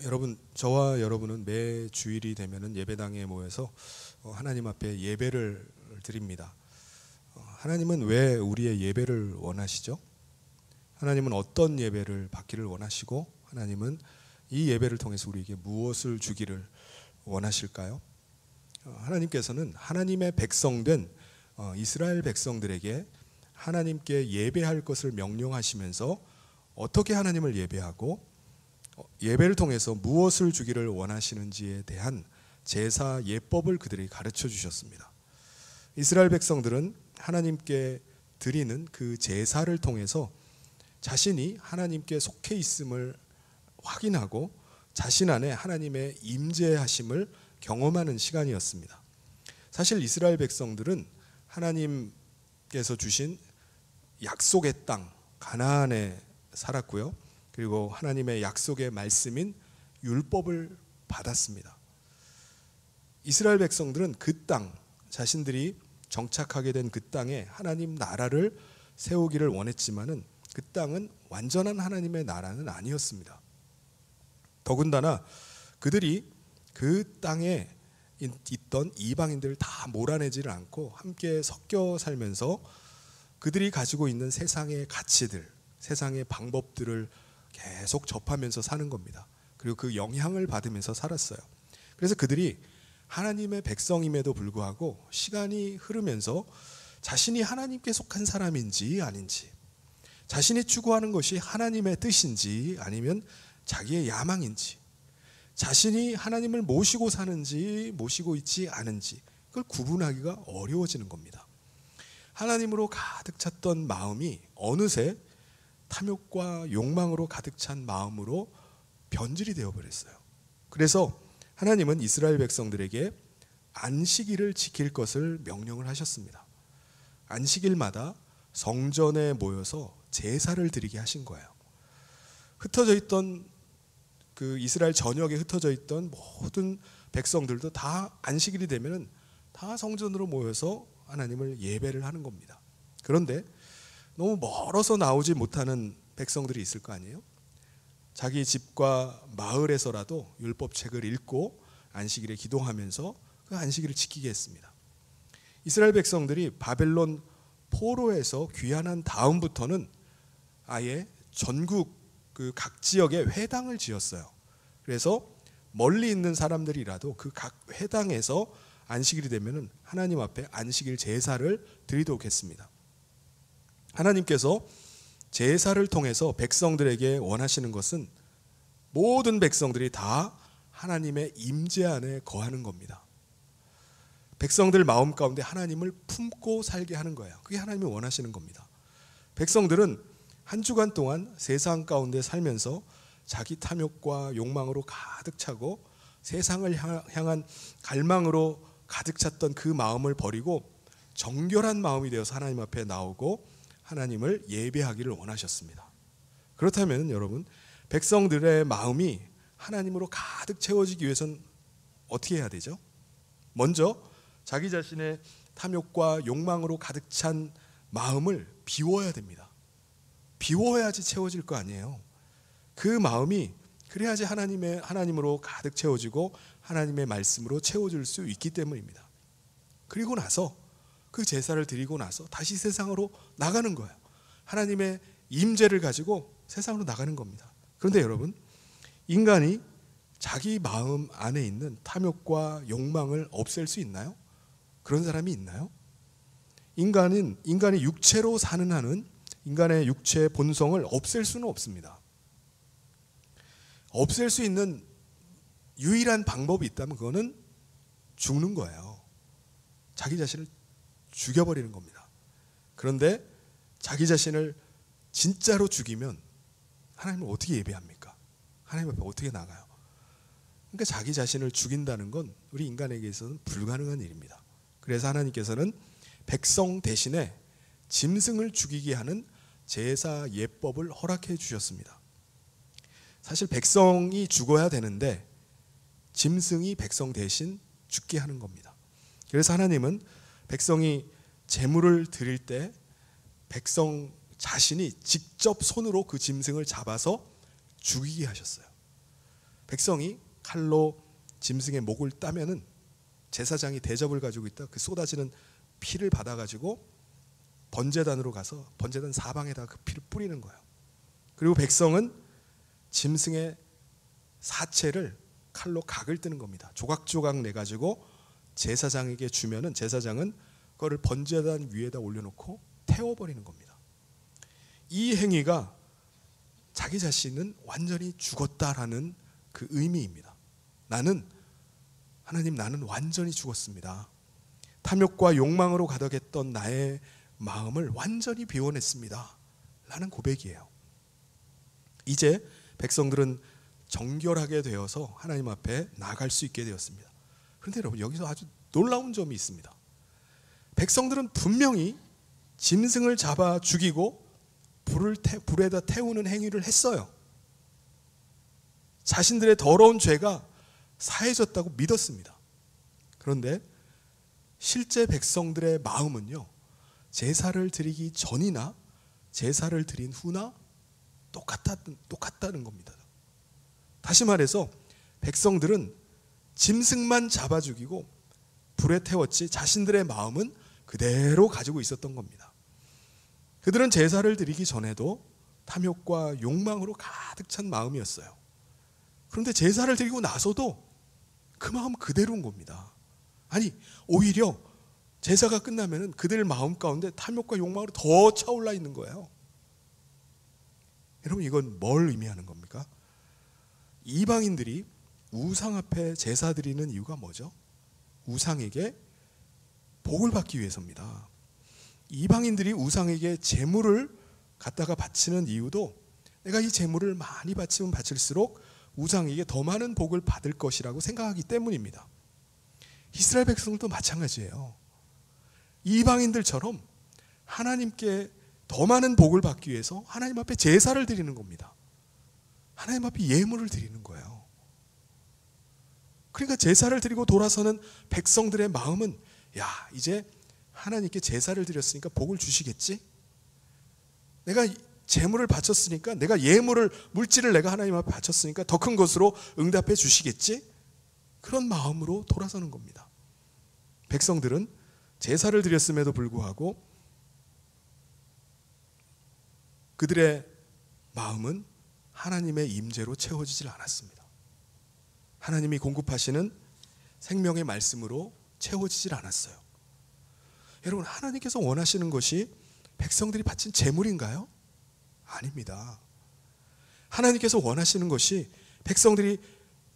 여러분, 저와 여러분은 매 주일이 되면은 예배당에 모여서 하나님 앞에 예배를 드립니다. 하나님은 왜 우리의 예배를 원하시죠? 하나님은 어떤 예배를 받기를 원하시고, 하나님은 이 예배를 통해서 우리에게 무엇을 주기를 원하실까요? 하나님께서는 하나님의 백성된 이스라엘 백성들에게 하나님께 예배할 것을 명령하시면서 어떻게 하나님을 예배하고 예배를 통해서 무엇을 주기를 원하시는지에 대한 제사 예법을 그들이 가르쳐 주셨습니다. 이스라엘 백성들은 하나님께 드리는 그 제사를 통해서 자신이 하나님께 속해 있음을 확인하고 자신 안에 하나님의 임재하심을 경험하는 시간이었습니다. 사실 이스라엘 백성들은 하나님께서 주신 약속의 땅 가나안에 살았고요. 그리고 하나님의 약속의 말씀인 율법을 받았습니다. 이스라엘 백성들은 그 땅, 자신들이 정착하게 된 그 땅에 하나님 나라를 세우기를 원했지만은 그 땅은 완전한 하나님의 나라는 아니었습니다. 더군다나 그들이 그 땅에 있던 이방인들을 다 몰아내지를 않고 함께 섞여 살면서 그들이 가지고 있는 세상의 가치들, 세상의 방법들을 계속 접하면서 사는 겁니다. 그리고 그 영향을 받으면서 살았어요. 그래서 그들이 하나님의 백성임에도 불구하고 시간이 흐르면서 자신이 하나님께 속한 사람인지 아닌지, 자신이 추구하는 것이 하나님의 뜻인지 아니면 자기의 야망인지, 자신이 하나님을 모시고 사는지 모시고 있지 않은지, 그걸 구분하기가 어려워지는 겁니다. 하나님으로 가득 찼던 마음이 어느새 탐욕과 욕망으로 가득 찬 마음으로 변질이 되어버렸어요. 그래서 하나님은 이스라엘 백성들에게 안식일을 지킬 것을 명령을 하셨습니다. 안식일마다 성전에 모여서 제사를 드리게 하신 거예요. 흩어져 있던 그 이스라엘 전역에 흩어져 있던 모든 백성들도 다 안식일이 되면은 다 성전으로 모여서 하나님을 예배를 하는 겁니다. 그런데 너무 멀어서 나오지 못하는 백성들이 있을 거 아니에요? 자기 집과 마을에서라도 율법책을 읽고 안식일에 기도하면서 그 안식일을 지키게 했습니다. 이스라엘 백성들이 바벨론 포로에서 귀환한 다음부터는 아예 전국 그 각 지역에 회당을 지었어요. 그래서 멀리 있는 사람들이라도 그 각 회당에서 안식일이 되면은 하나님 앞에 안식일 제사를 드리도록 했습니다. 하나님께서 제사를 통해서 백성들에게 원하시는 것은 모든 백성들이 다 하나님의 임재 안에 거하는 겁니다. 백성들 마음 가운데 하나님을 품고 살게 하는 거예요. 그게 하나님이 원하시는 겁니다. 백성들은 한 주간 동안 세상 가운데 살면서 자기 탐욕과 욕망으로 가득 차고 세상을 향한 갈망으로 가득 찼던 그 마음을 버리고 정결한 마음이 되어서 하나님 앞에 나오고 하나님을 예배하기를 원하셨습니다. 그렇다면 여러분, 백성들의 마음이 하나님으로 가득 채워지기 위해서는 어떻게 해야 되죠? 먼저 자기 자신의 탐욕과 욕망으로 가득 찬 마음을 비워야 됩니다. 비워야지 채워질 거 아니에요. 그 마음이 그래야지 하나님으로 가득 채워지고 하나님의 말씀으로 채워질 수 있기 때문입니다. 그리고 나서 그 제사를 드리고 나서 다시 세상으로 나가는 거예요. 하나님의 임재를 가지고 세상으로 나가는 겁니다. 그런데 여러분, 인간이 자기 마음 안에 있는 탐욕과 욕망을 없앨 수 있나요? 그런 사람이 있나요? 인간이 육체로 사는 한은 인간의 육체의 본성을 없앨 수는 없습니다. 없앨 수 있는 유일한 방법이 있다면 그거는 죽는 거예요. 자기 자신을 죽여버리는 겁니다. 그런데 자기 자신을 진짜로 죽이면 하나님을 어떻게 예배합니까? 하나님 앞에 어떻게 나가요? 그러니까 자기 자신을 죽인다는 건 우리 인간에게서는 불가능한 일입니다. 그래서 하나님께서는 백성 대신에 짐승을 죽이게 하는 제사 예법을 허락해 주셨습니다. 사실 백성이 죽어야 되는데 짐승이 백성 대신 죽게 하는 겁니다. 그래서 하나님은 백성이 제물을 드릴 때 백성 자신이 직접 손으로 그 짐승을 잡아서 죽이게 하셨어요. 백성이 칼로 짐승의 목을 따면은 제사장이 대접을 가지고 있다 그 쏟아지는 피를 받아가지고 번제단으로 가서 번제단 사방에다가 그 피를 뿌리는 거예요. 그리고 백성은 짐승의 사체를 칼로 각을 뜨는 겁니다. 조각조각 내가지고 제사장에게 주면은 제사장은 그거를 번제단 위에다 올려놓고 태워버리는 겁니다. 이 행위가 자기 자신은 완전히 죽었다라는 그 의미입니다. 하나님 나는 완전히 죽었습니다. 탐욕과 욕망으로 가득했던 나의 마음을 완전히 비워냈습니다 라는 고백이에요. 이제 백성들은 정결하게 되어서 하나님 앞에 나아갈 수 있게 되었습니다. 그런데 여러분 여기서 아주 놀라운 점이 있습니다. 백성들은 분명히 짐승을 잡아 죽이고 불에다 태우는 행위를 했어요. 자신들의 더러운 죄가 사해졌다고 믿었습니다. 그런데 실제 백성들의 마음은요, 제사를 드리기 전이나 제사를 드린 후나 똑같다는 겁니다. 다시 말해서 백성들은 짐승만 잡아 죽이고 불에 태웠지 자신들의 마음은 그대로 가지고 있었던 겁니다. 그들은 제사를 드리기 전에도 탐욕과 욕망으로 가득 찬 마음이었어요. 그런데 제사를 드리고 나서도 그 마음 그대로인 겁니다. 아니 오히려 제사가 끝나면 그들 마음 가운데 탐욕과 욕망으로 더 차올라 있는 거예요. 여러분 이건 뭘 의미하는 겁니까? 이방인들이 우상 앞에 제사 드리는 이유가 뭐죠? 우상에게 복을 받기 위해서입니다. 이방인들이 우상에게 제물을 갖다가 바치는 이유도 내가 이 제물을 많이 바치면 바칠수록 우상에게 더 많은 복을 받을 것이라고 생각하기 때문입니다. 이스라엘 백성도 마찬가지예요. 이방인들처럼 하나님께 더 많은 복을 받기 위해서 하나님 앞에 제사를 드리는 겁니다. 하나님 앞에 예물을 드리는 거예요. 그러니까 제사를 드리고 돌아서는 백성들의 마음은 야 이제 하나님께 제사를 드렸으니까 복을 주시겠지? 내가 제물을 바쳤으니까 내가 예물을 물질을 내가 하나님 앞에 바쳤으니까 더 큰 것으로 응답해 주시겠지? 그런 마음으로 돌아서는 겁니다. 백성들은 제사를 드렸음에도 불구하고 그들의 마음은 하나님의 임재로 채워지질 않았습니다. 하나님이 공급하시는 생명의 말씀으로 채워지질 않았어요. 여러분 하나님께서 원하시는 것이 백성들이 바친 제물인가요? 아닙니다. 하나님께서 원하시는 것이 백성들이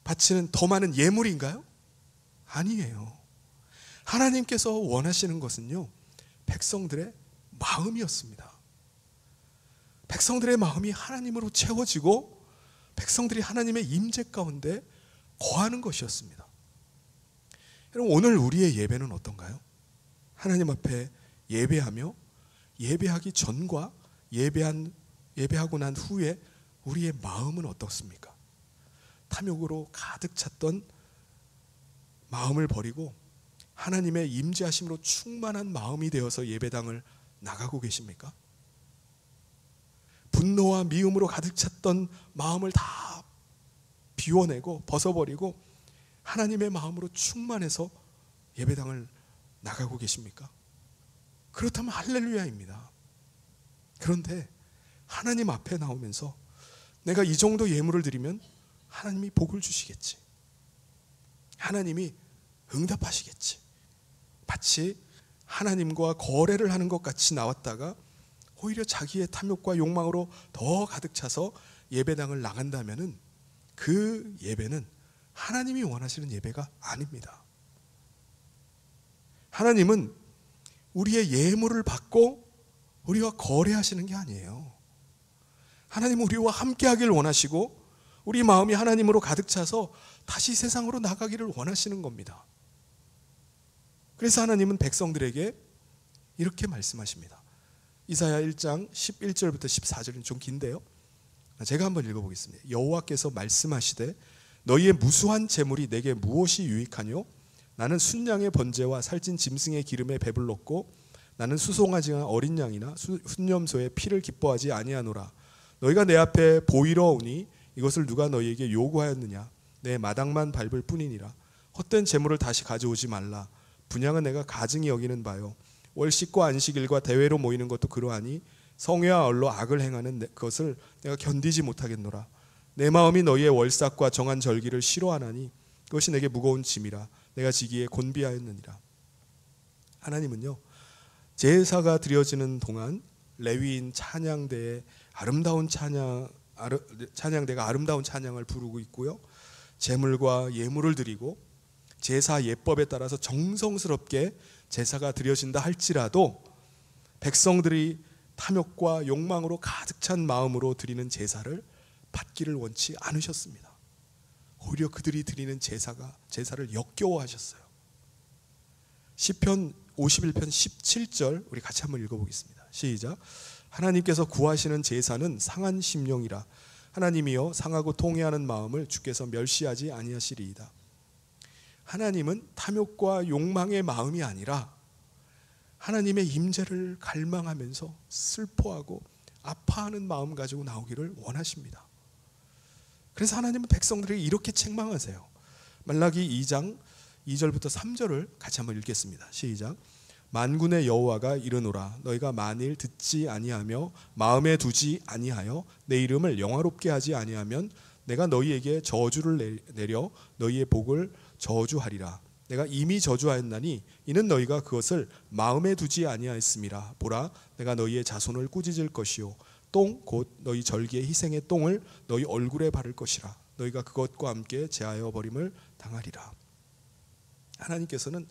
바치는 더 많은 예물인가요? 아니에요. 하나님께서 원하시는 것은요 백성들의 마음이었습니다. 백성들의 마음이 하나님으로 채워지고 백성들이 하나님의 임재 가운데 거하는 것이었습니다. 여러분 오늘 우리의 예배는 어떤가요? 하나님 앞에 예배하며 예배하기 전과 예배하고 난 후에 우리의 마음은 어떻습니까? 탐욕으로 가득 찼던 마음을 버리고 하나님의 임재하심으로 충만한 마음이 되어서 예배당을 나가고 계십니까? 분노와 미움으로 가득 찼던 마음을 다 비워내고 벗어버리고 하나님의 마음으로 충만해서 예배당을 나가고 계십니까? 그렇다면 할렐루야입니다. 그런데 하나님 앞에 나오면서 내가 이 정도 예물을 드리면 하나님이 복을 주시겠지, 하나님이 응답하시겠지, 마치 하나님과 거래를 하는 것 같이 나왔다가 오히려 자기의 탐욕과 욕망으로 더 가득 차서 예배당을 나간다면은 그 예배는 하나님이 원하시는 예배가 아닙니다. 하나님은 우리의 예물을 받고 우리와 거래하시는 게 아니에요. 하나님은 우리와 함께 하길 원하시고 우리 마음이 하나님으로 가득 차서 다시 세상으로 나가기를 원하시는 겁니다. 그래서 하나님은 백성들에게 이렇게 말씀하십니다. 이사야 1장 11절부터 14절은 좀 긴데요, 제가 한번 읽어보겠습니다. 여호와께서 말씀하시되 너희의 무수한 재물이 내게 무엇이 유익하뇨? 나는 순양의 번제와 살찐 짐승의 기름에 배불렀고 나는 수송아지나 어린 양이나 순염소의 피를 기뻐하지 아니하노라. 너희가 내 앞에 보이러 오니 이것을 누가 너희에게 요구하였느냐? 내 마당만 밟을 뿐이니라. 헛된 재물을 다시 가져오지 말라. 분향은 내가 가증히 여기는 바요. 월식과 안식일과 대회로 모이는 것도 그러하니 성회와 얼로 악을 행하는 것을 내가 견디지 못하겠노라. 내 마음이 너희의 월삭과 정한 절기를 싫어하나니 그것이 내게 무거운 짐이라. 내가 지기에 곤비하였느니라. 하나님은요, 제사가 드려지는 동안 레위인 찬양대의 찬양대가 아름다운 찬양을 부르고 있고요, 제물과 예물을 드리고 제사 예법에 따라서 정성스럽게 제사가 드려진다 할지라도 백성들이 탐욕과 욕망으로 가득 찬 마음으로 드리는 제사를 받기를 원치 않으셨습니다. 오히려 그들이 드리는 제사를 역겨워하셨어요. 시편 51편 17절 우리 같이 한번 읽어보겠습니다. 시작. 하나님께서 구하시는 제사는 상한 심령이라. 하나님이여 상하고 통회하는 마음을 주께서 멸시하지 아니하시리이다. 하나님은 탐욕과 욕망의 마음이 아니라 하나님의 임재를 갈망하면서 슬퍼하고 아파하는 마음 가지고 나오기를 원하십니다. 그래서 하나님은 백성들에게 이렇게 책망하세요. 말라기 2장 2절부터 3절을 같이 한번 읽겠습니다. 시작. 만군의 여호와가 이르노라. 너희가 만일 듣지 아니하며 마음에 두지 아니하여 내 이름을 영화롭게 하지 아니하면 내가 너희에게 저주를 내려 너희의 복을 저주하리라. 내가 이미 저주하였나니 이는 너희가 그것을 마음에 두지 아니하였음이라. 보라, 내가 너희의 자손을 꾸짖을 것이요 똥 곧 너희 절기의 희생의 똥을 너희 얼굴에 바를 것이라. 너희가 그것과 함께 제하여 버림을 당하리라. 하나님께서는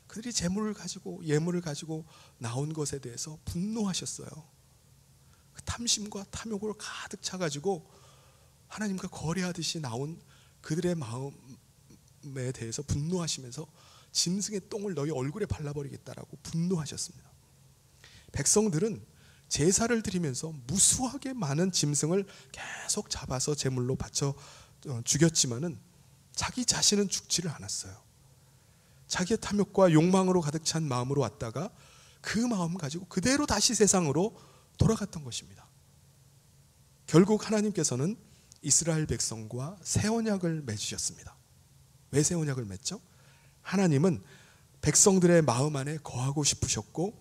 그들이 재물을 가지고 예물을 가지고 나온 것에 대해서 분노하셨어요. 그 탐심과 탐욕으로 가득 차가지고 하나님과 거래하듯이 나온 그들의 마음에 대해서 분노하시면서 짐승의 똥을 너희 얼굴에 발라버리겠다라고 분노하셨습니다. 백성들은 제사를 드리면서 무수하게 많은 짐승을 계속 잡아서 제물로 바쳐 죽였지만은 자기 자신은 죽지를 않았어요. 자기의 탐욕과 욕망으로 가득 찬 마음으로 왔다가 그 마음 가지고 그대로 다시 세상으로 돌아갔던 것입니다. 결국 하나님께서는 이스라엘 백성과 새 언약을 맺으셨습니다. 왜 새 언약을 맺죠? 하나님은 백성들의 마음 안에 거하고 싶으셨고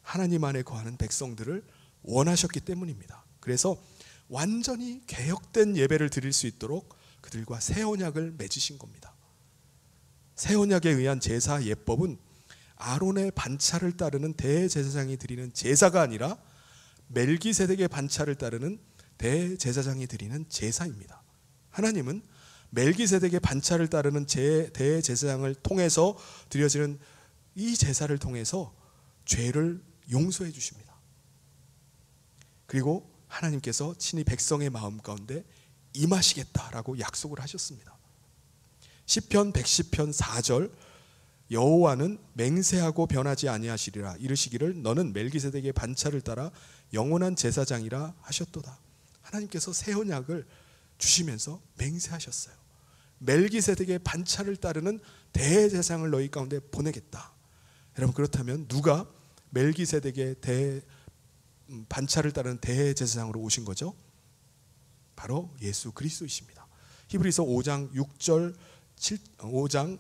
하나님 안에 거하는 백성들을 원하셨기 때문입니다. 그래서 완전히 개혁된 예배를 드릴 수 있도록 그들과 새 언약을 맺으신 겁니다. 새 언약에 의한 제사 예법은 아론의 반차를 따르는 대제사장이 드리는 제사가 아니라 멜기세덱의 반차를 따르는 대제사장이 드리는 제사입니다. 하나님은 멜기세덱의 반차를 따르는 대제사장을 통해서 드려지는 이 제사를 통해서 죄를 용서해 주십니다. 그리고 하나님께서 친히 백성의 마음 가운데 임하시겠다라고 약속을 하셨습니다. 시편 110편 4절 여호와는 맹세하고 변하지 아니하시리라. 이르시기를 너는 멜기세덱의 반차를 따라 영원한 제사장이라 하셨도다. 하나님께서 새 언약을 주시면서 맹세하셨어요. 멜기세덱의 반차를 따르는 대제사장을 너희 가운데 보내겠다. 여러분, 그렇다면 누가 멜기세덱의 반차를 따르는 대제사장으로 오신 거죠? 바로 예수 그리스도이십니다. 히브리서 5장 5절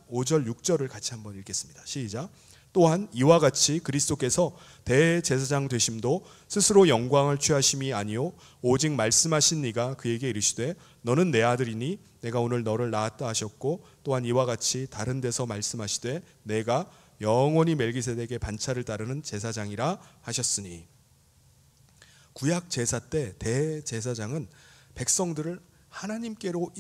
6절을 같이 한번 읽겠습니다. 시작. 또한 이와 같이 그리스도께서 대제사장 되심도 스스로 영광을 취하심이 아니요 오직 말씀하신 이가 그에게 이르시되 너는 내 아들이니 내가 오늘 너를 낳았다 하셨고 또한 이와 같이 다른 데서 말씀하시되 내가 영원히 멜기세덱의 반차를 따르는 제사장이라 하셨으니. 구약 제사 때 대제사장은 백성들을 하나님께로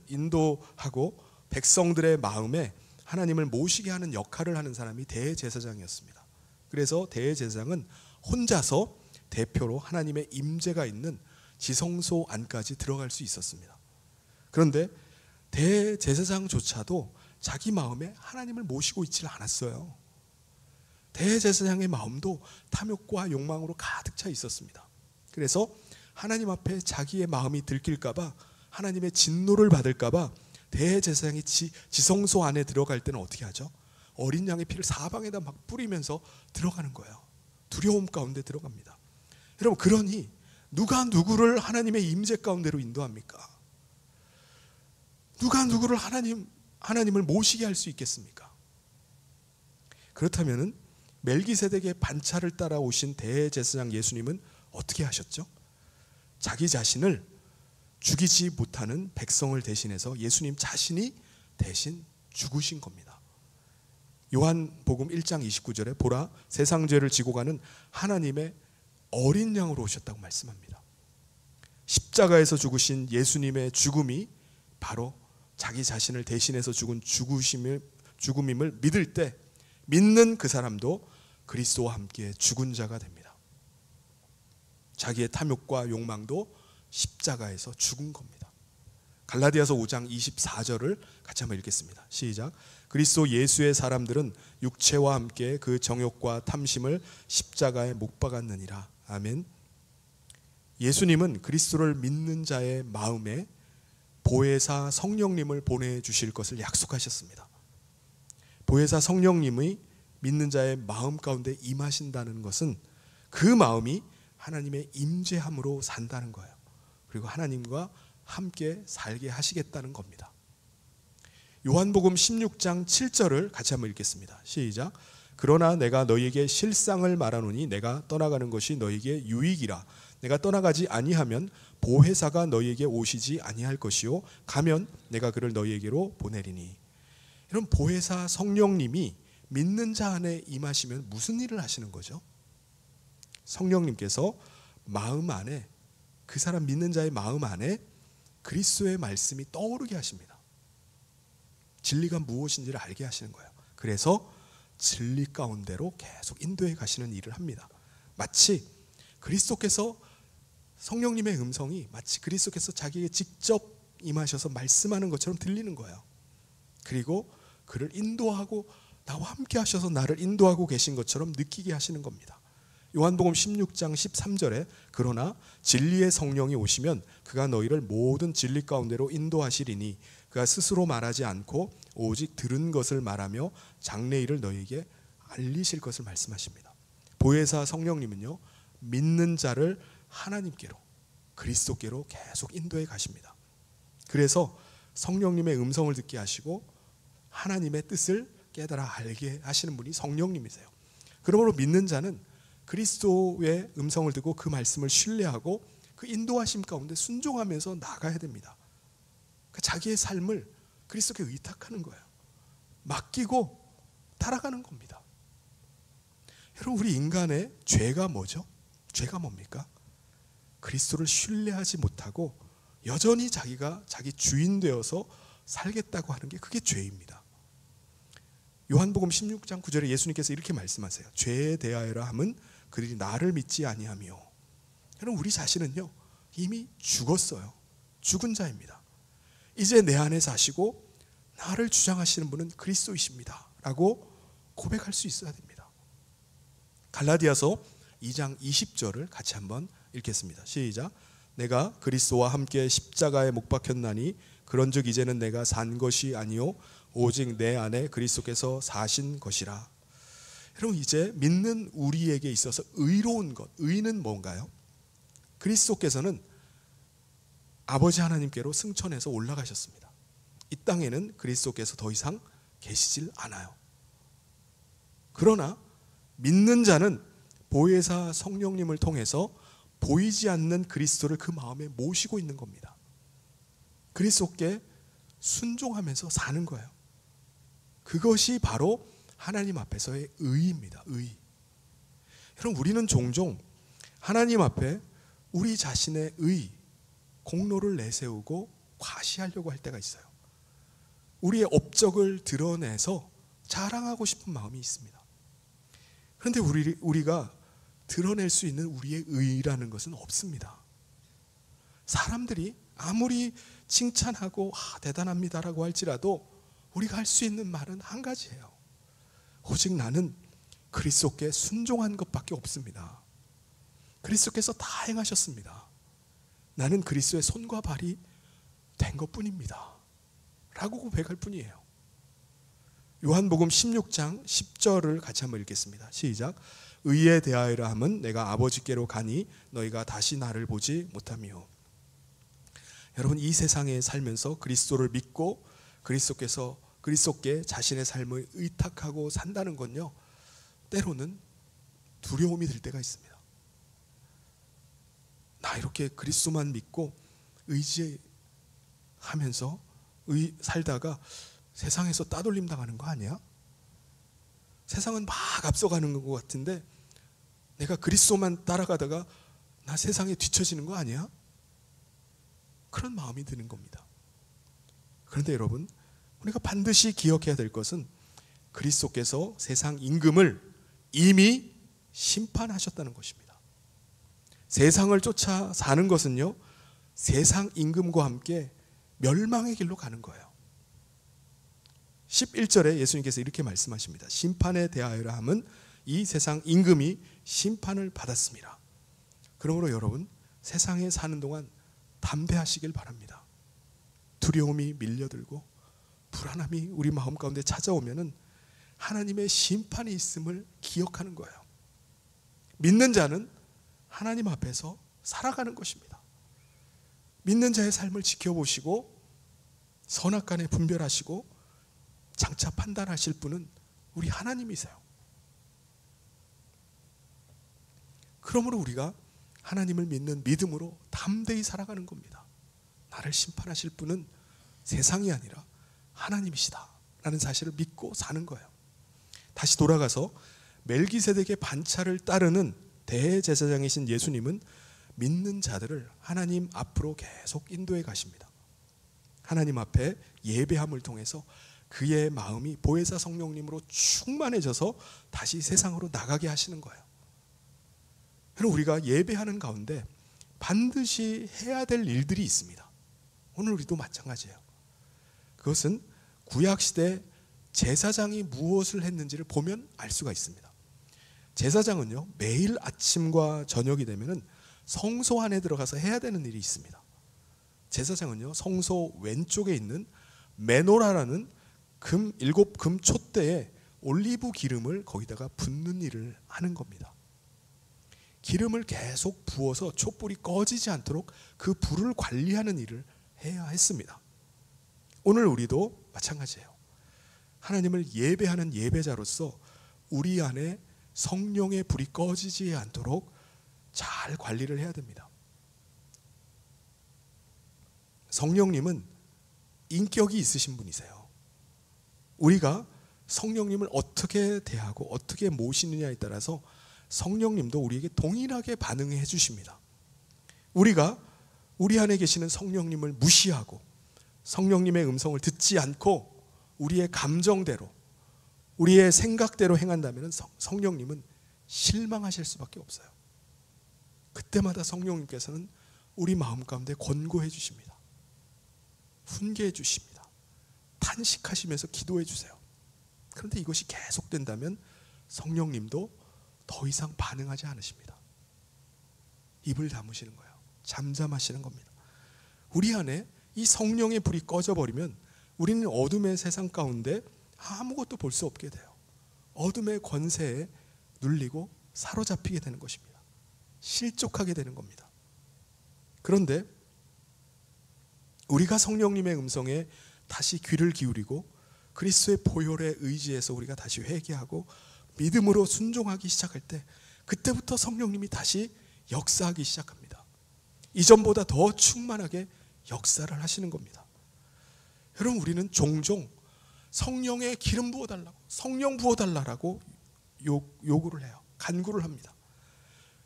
인도하고 백성들의 마음에 하나님을 모시게 하는 역할을 하는 사람이 대제사장이었습니다. 그래서 대제사장은 혼자서 대표로 하나님의 임재가 있는 지성소 안까지 들어갈 수 있었습니다. 그런데 대제사장조차도 자기 마음에 하나님을 모시고 있지를 않았어요. 대제사장의 마음도 탐욕과 욕망으로 가득 차 있었습니다. 그래서 하나님 앞에 자기의 마음이 들킬까 봐, 하나님의 진노를 받을까 봐 대제사장이 지성소 안에 들어갈 때는 어떻게 하죠? 어린 양의 피를 사방에다 막 뿌리면서 들어가는 거예요. 두려움 가운데 들어갑니다. 여러분, 그러니 누가 누구를 하나님의 임재 가운데로 인도합니까? 누가 누구를 하나님을 모시게 할 수 있겠습니까? 그렇다면 멜기세덱의 반차를 따라오신 대제사장 예수님은 어떻게 하셨죠? 자기 자신을 죽이지 못하는 백성을 대신해서 예수님 자신이 대신 죽으신 겁니다. 요한복음 1장 29절에 보라 세상 죄를 지고 가는 하나님의 어린 양으로 오셨다고 말씀합니다. 십자가에서 죽으신 예수님의 죽음이 바로 자기 자신을 대신해서 죽은 죽음임을 믿을 때 믿는 그 사람도 그리스도와 함께 죽은 자가 됩니다. 자기의 탐욕과 욕망도 십자가에서 죽은 겁니다. 갈라디아서 5장 24절을 같이 한번 읽겠습니다. 시작. 그리스도 예수의 사람들은 육체와 함께 그 정욕과 탐심을 십자가에 못 박았느니라. 아멘. 예수님은 그리스도를 믿는 자의 마음에 보혜사 성령님을 보내주실 것을 약속하셨습니다. 보혜사 성령님이 믿는 자의 마음 가운데 임하신다는 것은 그 마음이 하나님의 임재함으로 산다는 거예요. 그리고 하나님과 함께 살게 하시겠다는 겁니다. 요한복음 16장 7절을 같이 한번 읽겠습니다. 시작. 그러나 내가 너희에게 실상을 말하노니 내가 떠나가는 것이 너희에게 유익이라. 내가 떠나가지 아니하면 보혜사가 너희에게 오시지 아니할 것이요 가면 내가 그를 너희에게로 보내리니. 이런 보혜사 성령님이 믿는 자 안에 임하시면 무슨 일을 하시는 거죠? 성령님께서 마음 안에, 그 사람 믿는 자의 마음 안에 그리스도의 말씀이 떠오르게 하십니다. 진리가 무엇인지를 알게 하시는 거예요. 그래서 진리 가운데로 계속 인도해 가시는 일을 합니다. 마치 그리스도께서, 성령님의 음성이 마치 그리스도께서 자기에게 직접 임하셔서 말씀하는 것처럼 들리는 거예요. 그리고 그를 인도하고 나와 함께 하셔서 나를 인도하고 계신 것처럼 느끼게 하시는 겁니다. 요한복음 16장 13절에 그러나 진리의 성령이 오시면 그가 너희를 모든 진리 가운데로 인도하시리니 그가 스스로 말하지 않고 오직 들은 것을 말하며 장래일을 너희에게 알리실 것을 말씀하십니다. 보혜사 성령님은요, 믿는 자를 하나님께로, 그리스도께로 계속 인도해 가십니다. 그래서 성령님의 음성을 듣게 하시고 하나님의 뜻을 깨달아 알게 하시는 분이 성령님이세요. 그러므로 믿는 자는 그리스도의 음성을 듣고 그 말씀을 신뢰하고 그 인도하심 가운데 순종하면서 나가야 됩니다. 그러니까 자기의 삶을 그리스도께 의탁하는 거예요. 맡기고 따라가는 겁니다. 여러분, 우리 인간의 죄가 뭐죠? 죄가 뭡니까? 그리스도를 신뢰하지 못하고 여전히 자기가 자기 주인 되어서 살겠다고 하는 게 그게 죄입니다. 요한복음 16장 9절에 예수님께서 이렇게 말씀하세요. 죄에 대하여라 함은 그들이 나를 믿지 아니하며. 여러분, 우리 자신은요 이미 죽었어요. 죽은 자입니다. 이제 내 안에 사시고 나를 주장하시는 분은 그리스도이십니다 라고 고백할 수 있어야 됩니다. 갈라디아서 2장 20절을 같이 한번 읽겠습니다. 시작. 내가 그리스도와 함께 십자가에 못 박혔나니 그런즉 이제는 내가 산 것이 아니요 오직 내 안에 그리스도께서 사신 것이라. 여러분, 이제 믿는 우리에게 있어서 의로운 것, 의는 뭔가요? 그리스도께서는 아버지 하나님께로 승천해서 올라가셨습니다. 이 땅에는 그리스도께서 더 이상 계시질 않아요. 그러나 믿는 자는 보혜사 성령님을 통해서 보이지 않는 그리스도를 그 마음에 모시고 있는 겁니다. 그리스도께 순종하면서 사는 거예요. 그것이 바로 하나님 앞에서의 의입니다. 의. 여러분, 우리는 종종 하나님 앞에 우리 자신의 의, 공로를 내세우고 과시하려고 할 때가 있어요. 우리의 업적을 드러내서 자랑하고 싶은 마음이 있습니다. 그런데 우리가 드러낼 수 있는 우리의 의라는 것은 없습니다. 사람들이 아무리 칭찬하고 대단합니다라고 할지라도 우리가 할 수 있는 말은 한 가지예요. 오직 나는 그리스도께 순종한 것밖에 없습니다. 그리스도께서 다 행하셨습니다. 나는 그리스도의 손과 발이 된 것뿐입니다 라고 고백할 뿐이에요. 요한복음 16장 10절을 같이 한번 읽겠습니다. 시작. 의에 대하여라 함은 내가 아버지께로 가니 너희가 다시 나를 보지 못하며. 여러분, 이 세상에 살면서 그리스도를 믿고 그리스도께 자신의 삶을 의탁하고 산다는 건요, 때로는 두려움이 들 때가 있습니다. 나 이렇게 그리스도만 믿고 의지하면서 살다가 세상에서 따돌림 당하는 거 아니야? 세상은 막 앞서가는 것 같은데 내가 그리스도만 따라가다가 나 세상에 뒤처지는 거 아니야? 그런 마음이 드는 겁니다. 그런데 여러분, 우리가 반드시 기억해야 될 것은 그리스도께서 세상 임금을 이미 심판하셨다는 것입니다. 세상을 쫓아 사는 것은요, 세상 임금과 함께 멸망의 길로 가는 거예요. 11절에 예수님께서 이렇게 말씀하십니다. 심판에 대하여라 함은 이 세상 임금이 심판을 받았습니다. 그러므로 여러분, 세상에 사는 동안 담대하시길 바랍니다. 두려움이 밀려들고 불안함이 우리 마음 가운데 찾아오면은 하나님의 심판이 있음을 기억하는 거예요. 믿는 자는 하나님 앞에서 살아가는 것입니다. 믿는 자의 삶을 지켜보시고 선악간에 분별하시고 장차 판단하실 분은 우리 하나님이세요. 그러므로 우리가 하나님을 믿는 믿음으로 담대히 살아가는 겁니다. 나를 심판하실 분은 세상이 아니라 하나님이시다 라는 사실을 믿고 사는 거예요. 다시 돌아가서 멜기세덱의 반차를 따르는 대제사장이신 예수님은 믿는 자들을 하나님 앞으로 계속 인도해 가십니다. 하나님 앞에 예배함을 통해서 그의 마음이 보혜사 성령님으로 충만해져서 다시 세상으로 나가게 하시는 거예요. 그럼 우리가 예배하는 가운데 반드시 해야 될 일들이 있습니다. 오늘 우리도 마찬가지예요. 그것은 구약시대 제사장이 무엇을 했는지를 보면 알 수가 있습니다. 제사장은요, 매일 아침과 저녁이 되면은 성소 안에 들어가서 해야 되는 일이 있습니다. 제사장은요, 성소 왼쪽에 있는 메노라라는 일곱 금 촛대에 올리브 기름을 거기다가 붓는 일을 하는 겁니다. 기름을 계속 부어서 촛불이 꺼지지 않도록 그 불을 관리하는 일을 해야 했습니다. 오늘 우리도 마찬가지예요. 하나님을 예배하는 예배자로서 우리 안에 성령의 불이 꺼지지 않도록 잘 관리를 해야 됩니다. 성령님은 인격이 있으신 분이세요. 우리가 성령님을 어떻게 대하고 어떻게 모시느냐에 따라서 성령님도 우리에게 동일하게 반응해 주십니다. 우리가 우리 안에 계시는 성령님을 무시하고 성령님의 음성을 듣지 않고 우리의 감정대로 우리의 생각대로 행한다면 성령님은 실망하실 수밖에 없어요. 그때마다 성령님께서는 우리 마음 가운데 권고해 주십니다. 훈계해 주십니다. 탄식하시면서 기도해 주세요. 그런데 이것이 계속된다면 성령님도 더 이상 반응하지 않으십니다. 입을 다무시는 거예요. 잠잠하시는 겁니다. 우리 안에 이 성령의 불이 꺼져버리면 우리는 어둠의 세상 가운데 아무것도 볼 수 없게 돼요. 어둠의 권세에 눌리고 사로잡히게 되는 것입니다. 실족하게 되는 겁니다. 그런데 우리가 성령님의 음성에 다시 귀를 기울이고 그리스도의 보혈에 의지해서 우리가 다시 회개하고 믿음으로 순종하기 시작할 때 그때부터 성령님이 다시 역사하기 시작합니다. 이전보다 더 충만하게 역사를 하시는 겁니다. 여러분, 우리는 종종 성령의 기름 부어달라고, 성령 부어달라고 요구를 해요. 간구를 합니다.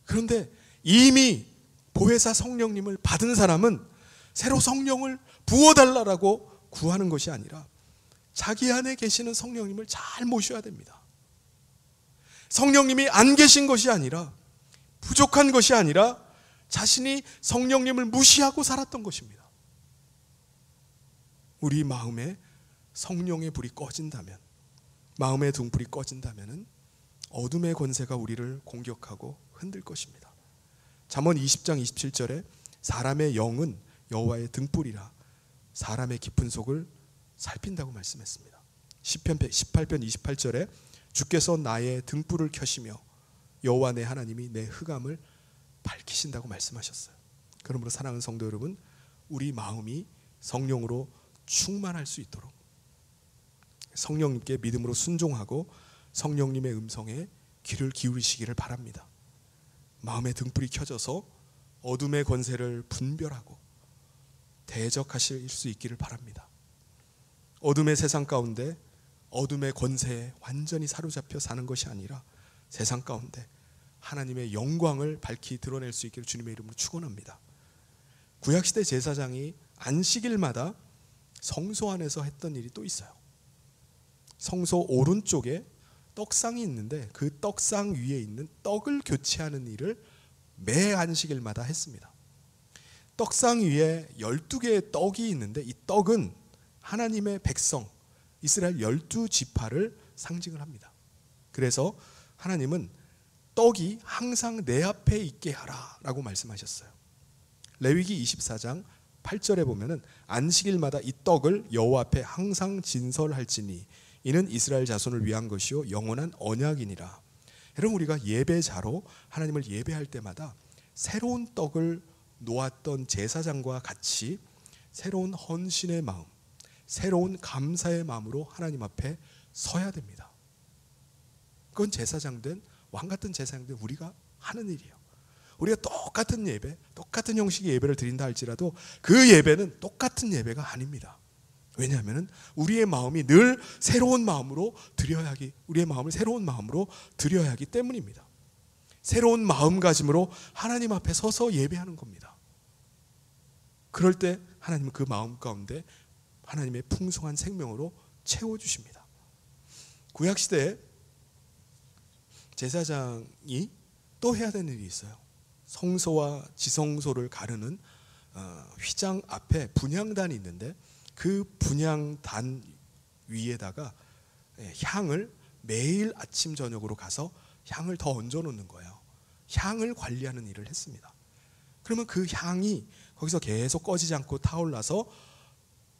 그런데 이미 보혜사 성령님을 받은 사람은 새로 성령을 부어달라고 구하는 것이 아니라 자기 안에 계시는 성령님을 잘 모셔야 됩니다. 성령님이 안 계신 것이 아니라, 부족한 것이 아니라 자신이 성령님을 무시하고 살았던 것입니다. 우리 마음에 성령의 불이 꺼진다면, 마음의 등불이 꺼진다면 어둠의 권세가 우리를 공격하고 흔들 것입니다. 잠언 20장 27절에 사람의 영은 여호와의 등불이라 사람의 깊은 속을 살핀다고 말씀했습니다. 시편 18편 28절에 주께서 나의 등불을 켜시며 여호와 내 하나님이 내 흑암을 밝히신다고 말씀하셨어요. 그러므로 사랑하는 성도 여러분, 우리 마음이 성령으로 충만할 수 있도록 성령님께 믿음으로 순종하고 성령님의 음성에 귀를 기울이시기를 바랍니다. 마음의 등불이 켜져서 어둠의 권세를 분별하고 대적하실 수 있기를 바랍니다. 어둠의 세상 가운데 어둠의 권세에 완전히 사로잡혀 사는 것이 아니라 세상 가운데 하나님의 영광을 밝히 드러낼 수 있기를 주님의 이름으로 축원합니다. 구약시대 제사장이 안식일마다 성소 안에서 했던 일이 또 있어요. 성소 오른쪽에 떡상이 있는데 그 떡상 위에 있는 떡을 교체하는 일을 매 안식일마다 했습니다. 떡상 위에 12개의 떡이 있는데 이 떡은 하나님의 백성 이스라엘 12지파를 상징을 합니다. 그래서 하나님은 떡이 항상 내 앞에 있게 하라 라고 말씀하셨어요. 레위기 24장 8절에 보면은 안식일마다 이 떡을 여호와 앞에 항상 진설할지니 이는 이스라엘 자손을 위한 것이요 영원한 언약이니라. 여러분, 우리가 예배자로 하나님을 예배할 때마다 새로운 떡을 놓았던 제사장과 같이 새로운 헌신의 마음, 새로운 감사의 마음으로 하나님 앞에 서야 됩니다. 그건 제사장된 왕같은 제사장된 우리가 하는 일이에요. 우리가 똑같은 예배, 똑같은 형식의 예배를 드린다 할지라도 그 예배는 똑같은 예배가 아닙니다. 왜냐하면 우리의 마음이 늘 새로운 마음으로 드려야 하기, 우리의 마음을 새로운 마음으로 드려야 하기 때문입니다. 새로운 마음가짐으로 하나님 앞에 서서 예배하는 겁니다. 그럴 때 하나님은 그 마음 가운데 하나님의 풍성한 생명으로 채워주십니다. 구약시대에 제사장이 또 해야 되는 일이 있어요. 성소와 지성소를 가르는 휘장 앞에 분향단이 있는데 그 분향단 위에다가 향을 매일 아침 저녁으로 가서 향을 더 얹어 놓는 거예요. 향을 관리하는 일을 했습니다. 그러면 그 향이 거기서 계속 꺼지지 않고 타올라서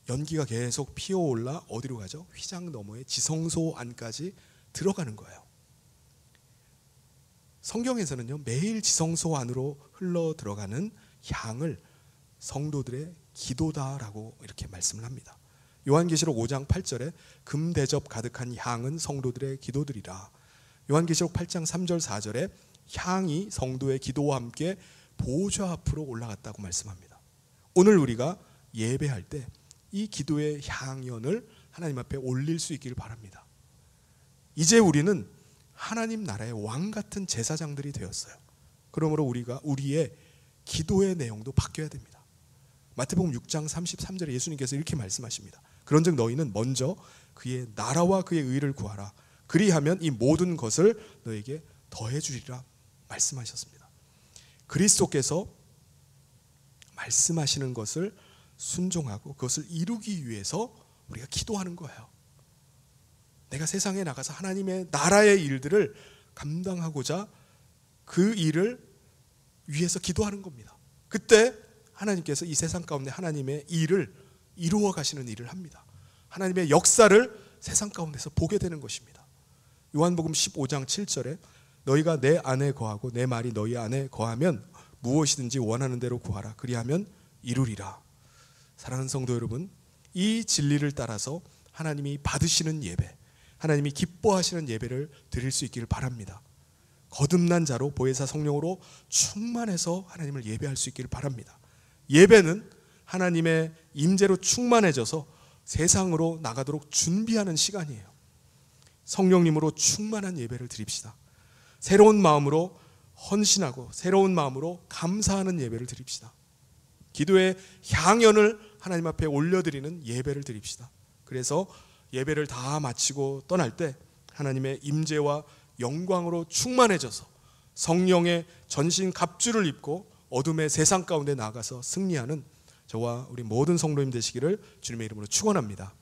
연기가 계속 피어올라 어디로 가죠? 휘장 너머의 지성소 안까지 들어가는 거예요. 성경에서는요, 매일 지성소 안으로 흘러 들어가는 향을 성도들의 기도다라고 이렇게 말씀을 합니다. 요한계시록 5장 8절에 금대접 가득한 향은 성도들의 기도들이라. 요한계시록 8장 3절 4절에 향이 성도의 기도와 함께 보좌 앞으로 올라갔다고 말씀합니다. 오늘 우리가 예배할 때 이 기도의 향연을 하나님 앞에 올릴 수 있기를 바랍니다. 이제 우리는 하나님 나라의 왕 같은 제사장들이 되었어요. 그러므로 우리의 기도의 내용도 바뀌어야 됩니다. 마태복음 6장 33절에 예수님께서 이렇게 말씀하십니다. 그런즉 너희는 먼저 그의 나라와 그의 의를 구하라. 그리하면 이 모든 것을 너에게 더해 주리라 말씀하셨습니다. 그리스도께서 말씀하시는 것을 순종하고 그것을 이루기 위해서 우리가 기도하는 거예요. 내가 세상에 나가서 하나님의 나라의 일들을 감당하고자 그 일을 위해서 기도하는 겁니다. 그때 하나님께서 이 세상 가운데 하나님의 일을 이루어 가시는 일을 합니다. 하나님의 역사를 세상 가운데서 보게 되는 것입니다. 요한복음 15장 7절에 너희가 내 안에 거하고 내 말이 너희 안에 거하면 무엇이든지 원하는 대로 구하라. 그리하면 이루리라. 사랑하는 성도 여러분, 이 진리를 따라서 하나님이 받으시는 예배, 하나님이 기뻐하시는 예배를 드릴 수 있기를 바랍니다. 거듭난 자로 보혜사 성령으로 충만해서 하나님을 예배할 수 있기를 바랍니다. 예배는 하나님의 임재로 충만해져서 세상으로 나가도록 준비하는 시간이에요. 성령님으로 충만한 예배를 드립시다. 새로운 마음으로 헌신하고 새로운 마음으로 감사하는 예배를 드립시다. 기도의 향연을 하나님 앞에 올려드리는 예배를 드립시다. 그래서 예배를 다 마치고 떠날 때 하나님의 임재와 영광으로 충만해져서 성령의 전신 갑주를 입고 어둠의 세상 가운데 나가서 승리하는 저와 우리 모든 성도님 되시기를 주님의 이름으로 축원합니다.